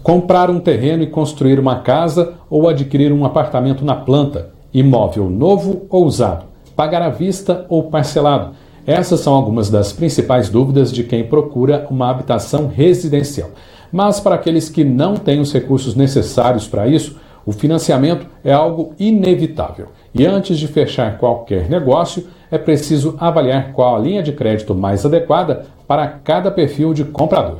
Comprar um terreno e construir uma casa ou adquirir um apartamento na planta. Imóvel novo ou usado. Pagar à vista ou parcelado. Essas são algumas das principais dúvidas de quem procura uma habitação residencial. Mas para aqueles que não têm os recursos necessários para isso, o financiamento é algo inevitável. E antes de fechar qualquer negócio, é preciso avaliar qual a linha de crédito mais adequada para cada perfil de comprador.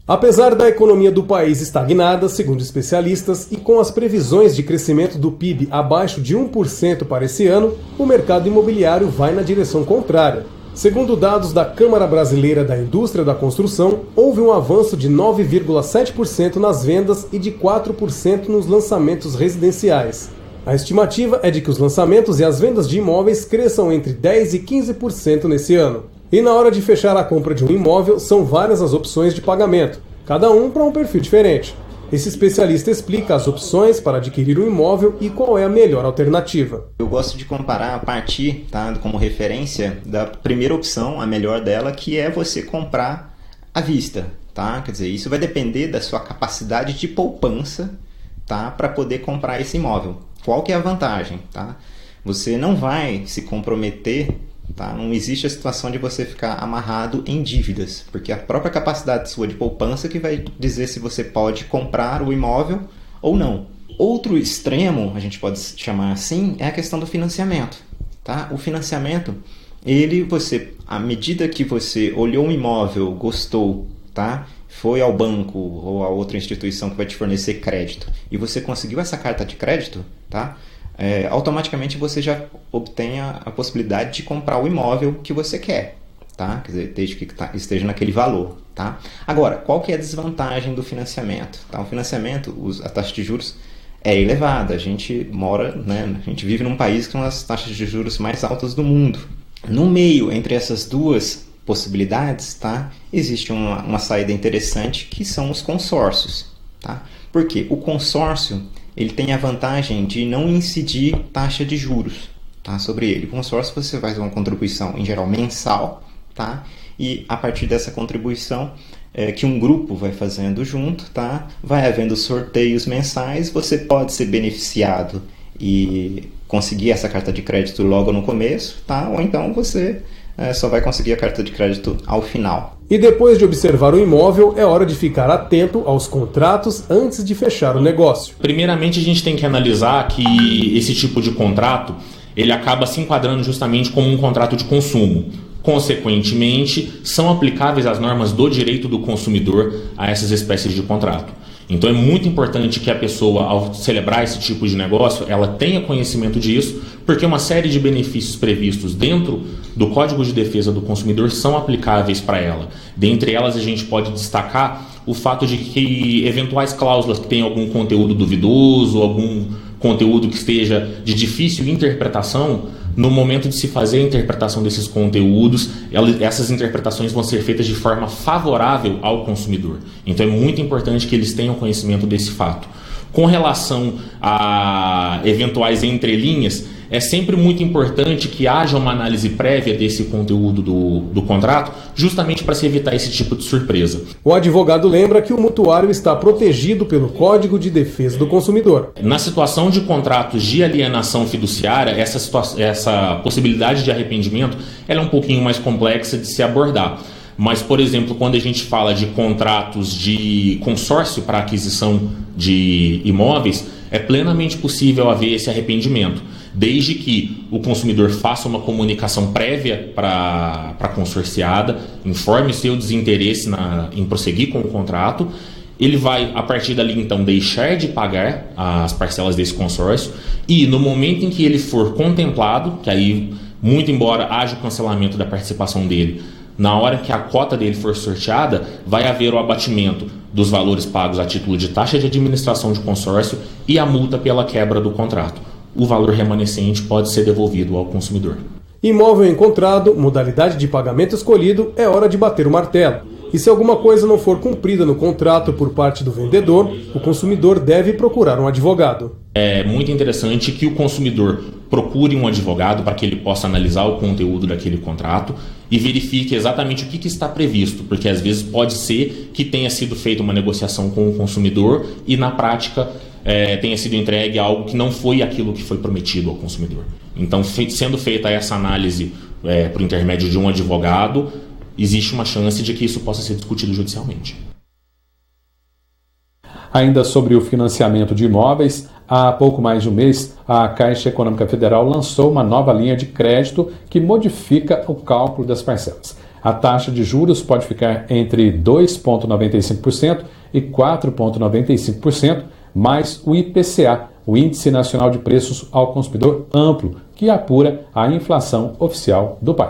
Apesar da economia do país estagnada, segundo especialistas, e com as previsões de crescimento do PIB abaixo de 1% para esse ano, o mercado imobiliário vai na direção contrária. Segundo dados da Câmara Brasileira da Indústria da Construção, houve um avanço de 9,7% nas vendas e de 4% nos lançamentos residenciais. A estimativa é de que os lançamentos e as vendas de imóveis cresçam entre 10% e 15% nesse ano. E na hora de fechar a compra de um imóvel, são várias as opções de pagamento, cada um para um perfil diferente. Esse especialista explica as opções para adquirir um imóvel e qual é a melhor alternativa. Eu gosto de comparar a partir, como referência, da primeira opção, a melhor dela, que é você comprar à vista. Quer dizer, isso vai depender da sua capacidade de poupança, para poder comprar esse imóvel. Qual que é a vantagem? Você não vai se comprometer. Não existe a situação de você ficar amarrado em dívidas, porque a própria capacidade sua de poupança que vai dizer se você pode comprar o imóvel ou não. Outro extremo, a gente pode chamar assim, é a questão do financiamento. O financiamento, à medida que você olhou um imóvel, gostou, foi ao banco ou a outra instituição que vai te fornecer crédito e você conseguiu essa carta de crédito, automaticamente você já obtém a possibilidade de comprar o imóvel que você quer, Quer dizer, desde que esteja naquele valor, Agora, qual que é a desvantagem do financiamento? O financiamento, a taxa de juros é elevada. A gente a gente vive num país com as taxas de juros mais altas do mundo. No meio, entre essas duas possibilidades, existe uma saída interessante que são os consórcios, Por quê? O consórcio ele tem a vantagem de não incidir taxa de juros sobre ele. O consórcio você faz uma contribuição, em geral, mensal, e a partir dessa contribuição que um grupo vai fazendo junto, vai havendo sorteios mensais, você pode ser beneficiado e conseguir essa carta de crédito logo no começo, ou então você só vai conseguir a carta de crédito ao final. E depois de observar o imóvel, é hora de ficar atento aos contratos antes de fechar o negócio. Primeiramente, a gente tem que analisar que esse tipo de contrato ele acaba se enquadrando justamente como um contrato de consumo. Consequentemente, são aplicáveis as normas do direito do consumidor a essas espécies de contrato. Então é muito importante que a pessoa, ao celebrar esse tipo de negócio, ela tenha conhecimento disso, porque uma série de benefícios previstos dentro do Código de Defesa do Consumidor são aplicáveis para ela. Dentre elas, a gente pode destacar o fato de que eventuais cláusulas que tenham algum conteúdo duvidoso, algum conteúdo que esteja de difícil interpretação, no momento de se fazer a interpretação desses conteúdos, essas interpretações vão ser feitas de forma favorável ao consumidor. Então é muito importante que eles tenham conhecimento desse fato. Com relação a eventuais entrelinhas, é sempre muito importante que haja uma análise prévia desse conteúdo do contrato, justamente para se evitar esse tipo de surpresa. O advogado lembra que o mutuário está protegido pelo Código de Defesa do Consumidor. Na situação de contratos de alienação fiduciária, essa possibilidade de arrependimento ela é um pouquinho mais complexa de se abordar. Mas, por exemplo, quando a gente fala de contratos de consórcio para aquisição de imóveis, é plenamente possível haver esse arrependimento, desde que o consumidor faça uma comunicação prévia para a consorciada, informe seu desinteresse em prosseguir com o contrato. Ele vai, a partir dali, então, deixar de pagar as parcelas desse consórcio e, no momento em que ele for contemplado, que aí, muito embora haja o cancelamento da participação dele, na hora que a cota dele for sorteada, vai haver o abatimento dos valores pagos a título de taxa de administração de consórcio e a multa pela quebra do contrato. O valor remanescente pode ser devolvido ao consumidor. Imóvel encontrado, modalidade de pagamento escolhido, é hora de bater o martelo. E se alguma coisa não for cumprida no contrato por parte do vendedor, o consumidor deve procurar um advogado. É muito interessante que o consumidor procure um advogado para que ele possa analisar o conteúdo daquele contrato e verifique exatamente o que está previsto, porque às vezes pode ser que tenha sido feita uma negociação com o consumidor e na prática tenha sido entregue algo que não foi aquilo que foi prometido ao consumidor. Então, sendo feita essa análise por intermédio de um advogado, existe uma chance de que isso possa ser discutido judicialmente. Ainda sobre o financiamento de imóveis, há pouco mais de um mês, a Caixa Econômica Federal lançou uma nova linha de crédito que modifica o cálculo das parcelas. A taxa de juros pode ficar entre 2,95% e 4,95%, mais o IPCA, o Índice Nacional de Preços ao Consumidor Amplo, que apura a inflação oficial do país.